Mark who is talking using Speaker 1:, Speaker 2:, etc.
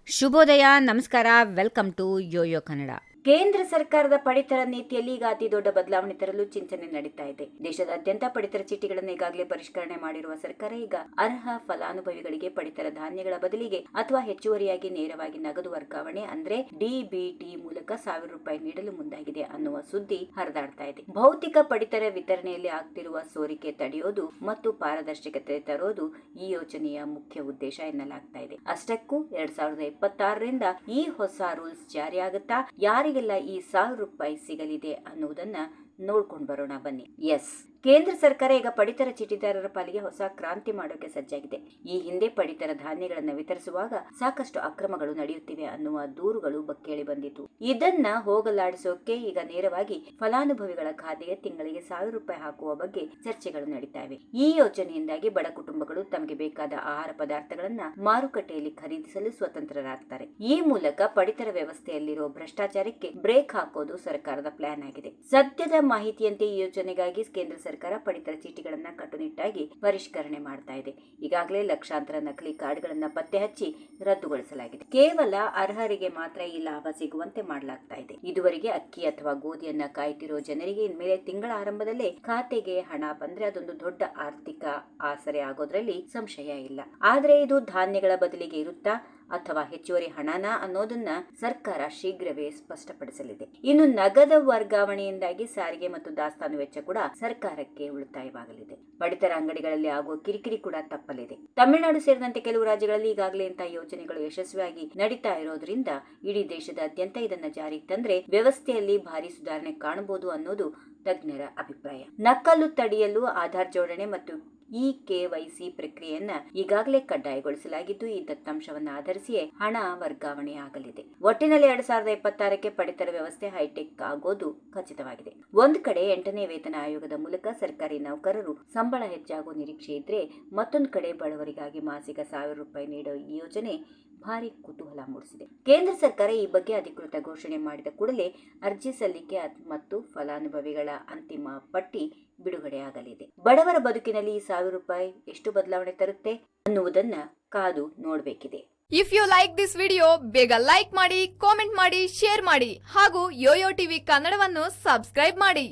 Speaker 1: ಶುಭೋದಯ, ನಮಸ್ಕಾರ, welcome to Yoyo Kannada.
Speaker 2: ಕೇಂದ್ರ ಸರ್ಕಾರದ ಪಡಿತರ ನೀತಿಯಲ್ಲಿ ಈಗ ಅತಿ ದೊಡ್ಡ ಬದಲಾವಣೆ ತರಲು ಚಿಂತನೆ ನಡೀತಾ ಇದೆ. ದೇಶದಾದ್ಯಂತ ಪಡಿತರ ಚೀಟಿಗಳನ್ನು ಈಗಾಗಲೇ ಪರಿಷ್ಕರಣೆ ಮಾಡಿರುವ ಸರ್ಕಾರ ಈಗ ಅರ್ಹ ಫಲಾನುಭವಿಗಳಿಗೆ ಪಡಿತರ ಧಾನ್ಯಗಳ ಬದಲಿಗೆ ಅಥವಾ ಹೆಚ್ಚುವರಿಯಾಗಿ ನೇರವಾಗಿ ನಗದು ವರ್ಗಾವಣೆ ಅಂದ್ರೆ ಡಿಬಿಟಿ ಮೂಲಕ ₹1,000 ನೀಡಲು ಮುಂದಾಗಿದೆ ಅನ್ನುವ ಸುದ್ದಿ ಹರಿದಾಡ್ತಾ ಇದೆ. ಭೌತಿಕ ಪಡಿತರ ವಿತರಣೆಯಲ್ಲಿ ಆಗ್ತಿರುವ ಸೋರಿಕೆ ತಡೆಯೋದು ಮತ್ತು ಪಾರದರ್ಶಕತೆ ತರೋದು ಈ ಯೋಜನೆಯ ಮುಖ್ಯ ಉದ್ದೇಶ ಎನ್ನಲಾಗ್ತಾ ಇದೆ. ಅಷ್ಟಕ್ಕೂ 2026ರಿಂದ ಈ ಹೊಸ ರೂಲ್ಸ್ ಜಾರಿಯಾಗುತ್ತಾ, ಯಾರಿಗೆಲ್ಲ ಈ ₹1,000 ಸಿಗಲಿದೆ ಅನ್ನುವುದನ್ನ ನೋಡ್ಕೊಂಡು ಬರೋಣ ಬನ್ನಿ. ಕೇಂದ್ರ ಸರ್ಕಾರ ಈಗ ಪಡಿತರ ಚೀಟಿದಾರರ ಪಾಲಿಗೆ ಹೊಸ ಕ್ರಾಂತಿ ಮಾಡೋಕೆ ಸಜ್ಜಾಗಿದೆ. ಈ ಹಿಂದೆ ಪಡಿತರ ಧಾನ್ಯಗಳನ್ನು ವಿತರಿಸುವಾಗ ಸಾಕಷ್ಟು ಅಕ್ರಮಗಳು ನಡೆಯುತ್ತಿವೆ ಅನ್ನುವ ದೂರುಗಳು ಕೇಳಿ ಬಂದಿತ್ತು. ಇದನ್ನ ಹೋಗಲಾಡಿಸೋಕೆ ಈಗ ನೇರವಾಗಿ ಫಲಾನುಭವಿಗಳ ಖಾತೆಗೆ ತಿಂಗಳಿಗೆ ₹1,000 ಹಾಕುವ ಬಗ್ಗೆ ಚರ್ಚೆಗಳು ನಡೀತಾ ಇವೆ. ಈ ಯೋಜನೆಯಿಂದಾಗಿ ಬಡ ಕುಟುಂಬಗಳು ತಮಗೆ ಬೇಕಾದ ಆಹಾರ ಪದಾರ್ಥಗಳನ್ನ ಮಾರುಕಟ್ಟೆಯಲ್ಲಿ ಖರೀದಿಸಲು ಸ್ವತಂತ್ರರಾಗ್ತಾರೆ. ಈ ಮೂಲಕ ಪಡಿತರ ವ್ಯವಸ್ಥೆಯಲ್ಲಿರೋ ಭ್ರಷ್ಟಾಚಾರಕ್ಕೆ ಬ್ರೇಕ್ ಹಾಕೋದು ಸರ್ಕಾರದ ಪ್ಲಾನ್ ಆಗಿದೆ. ಸದ್ಯದ ಮಾಹಿತಿಯಂತೆ ಈ ಯೋಜನೆಗಾಗಿ ಕೇಂದ್ರ ಸರ್ಕಾರ ಪಡಿತರ ಚೀಟಿಗಳನ್ನ ಕಟ್ಟುನಿಟ್ಟಾಗಿ ಪರಿಷ್ಕರಣೆ ಮಾಡ್ತಾ ಇದೆ. ಈಗಾಗಲೇ ಲಕ್ಷಾಂತರ ನಕಲಿ ಕಾರ್ಡ್ಗಳನ್ನ ಪತ್ತೆ ಹಚ್ಚಿ ರದ್ದುಗೊಳಿಸಲಾಗಿದೆ. ಕೇವಲ ಅರ್ಹರಿಗೆ ಮಾತ್ರ ಈ ಲಾಭ ಸಿಗುವಂತೆ ಮಾಡಲಾಗ್ತಾ ಇದೆ. ಇದುವರೆಗೆ ಅಕ್ಕಿ ಅಥವಾ ಗೋಧಿಯನ್ನ ಕಾಯ್ತಿರೋ ಜನರಿಗೆ ಇನ್ಮೇಲೆ ತಿಂಗಳ ಆರಂಭದಲ್ಲೇ ಖಾತೆಗೆ ಹಣ ಬಂದ್ರೆ ಅದೊಂದು ದೊಡ್ಡ ಆರ್ಥಿಕ ಆಸರೆ ಆಗೋದ್ರಲ್ಲಿ ಸಂಶಯ ಇಲ್ಲ. ಆದ್ರೆ ಇದು ಧಾನ್ಯಗಳ ಬದಲಿಗೆ ಇರುತ್ತಾ ಅಥವಾ ಹೆಚ್ಚುವರಿ ಹಣನ ಅನ್ನೋದನ್ನ ಸರ್ಕಾರ ಶೀಘ್ರವೇ ಸ್ಪಷ್ಟಪಡಿಸಲಿದೆ. ಇನ್ನು ನಗದ ವರ್ಗಾವಣೆಯಿಂದಾಗಿ ಸಾರಿಗೆ ಮತ್ತು ದಾಸ್ತಾನು ವೆಚ್ಚ ಕೂಡ ಸರ್ಕಾರಕ್ಕೆ ಉಳಿತಾಯವಾಗಲಿದೆ. ಪಡಿತರ ಅಂಗಡಿಗಳಲ್ಲಿ ಆಗುವ ಕಿರಿಕಿರಿ ಕೂಡ ತಪ್ಪಲಿದೆ. ತಮಿಳುನಾಡು ಸೇರಿದಂತೆ ಕೆಲವು ರಾಜ್ಯಗಳಲ್ಲಿ ಈಗಾಗಲೇ ಇಂತಹ ಯೋಜನೆಗಳು ಯಶಸ್ವಿಯಾಗಿ ನಡೀತಾ ಇರೋದ್ರಿಂದ ಇಡೀ ದೇಶದಾದ್ಯಂತ ಇದನ್ನ ಜಾರಿಗೆ ತಂದ್ರೆ ವ್ಯವಸ್ಥೆಯಲ್ಲಿ ಭಾರಿ ಸುಧಾರಣೆ ಕಾಣಬಹುದು ಅನ್ನೋದು ತಜ್ಞರ ಅಭಿಪ್ರಾಯ. ನಕಲು ತಡೆಯಲು ಆಧಾರ್ ಜೋಡಣೆ ಮತ್ತು KYC ಪ್ರಕ್ರಿಯೆಯನ್ನ ಈಗಾಗಲೇ ಕಡ್ಡಾಯಗೊಳಿಸಲಾಗಿದ್ದು, ಈ ದತ್ತಾಂಶವನ್ನು ಆಧರಿಸಿಯೇ ಹಣ ವರ್ಗಾವಣೆ ಆಗಲಿದೆ. ಒಟ್ಟಿನಲ್ಲಿ 2026ಕ್ಕೆ ಪಡಿತರ ವ್ಯವಸ್ಥೆ ಹೈಟೆಕ್ ಆಗೋದು ಖಚಿತವಾಗಿದೆ. ಒಂದು ಕಡೆ 8ನೇ ವೇತನ ಆಯೋಗದ ಮೂಲಕ ಸರ್ಕಾರಿ ನೌಕರರು ಸಂಬಳ ಹೆಚ್ಚಾಗುವ ನಿರೀಕ್ಷೆ ಇದ್ರೆ, ಮತ್ತೊಂದು ಕಡೆ ಬಡವರಿಗಾಗಿ ಮಾಸಿಕ ₹1,000 ನೀಡೋ ಈ ಯೋಜನೆ ಭಾರಿ ಕುತೂಹಲ ಮೂಡಿಸಿದೆ. ಕೇಂದ್ರ ಸರ್ಕಾರ ಈ ಬಗ್ಗೆ ಅಧಿಕೃತ ಘೋಷಣೆ ಮಾಡಿದ ಕೂಡಲೇ ಅರ್ಜಿ ಸಲ್ಲಿಕೆ ಮತ್ತು ಫಲಾನುಭವಿಗಳ ಅಂತಿಮ ಪಟ್ಟಿ ಬಿಡುಗಡೆಯಾಗಲಿದೆ. ಬಡವರ ಬದುಕಿನಲ್ಲಿ ಈ ₹1,000 ಎಷ್ಟು ಬದಲಾವಣೆ ತರುತ್ತೆ ಅನ್ನುವುದನ್ನ ಕಾದು ನೋಡಬೇಕಿದೆ.
Speaker 3: If you like this video, ಬೇಗ ಲೈಕ್ ಮಾಡಿ, ಕಾಮೆಂಟ್ ಮಾಡಿ, ಶೇರ್ ಮಾಡಿ ಹಾಗೂ ಯೋಯೋ ಟಿವಿ ಕನ್ನಡವನ್ನು ಸಬ್ಸ್ಕ್ರೈಬ್ ಮಾಡಿ.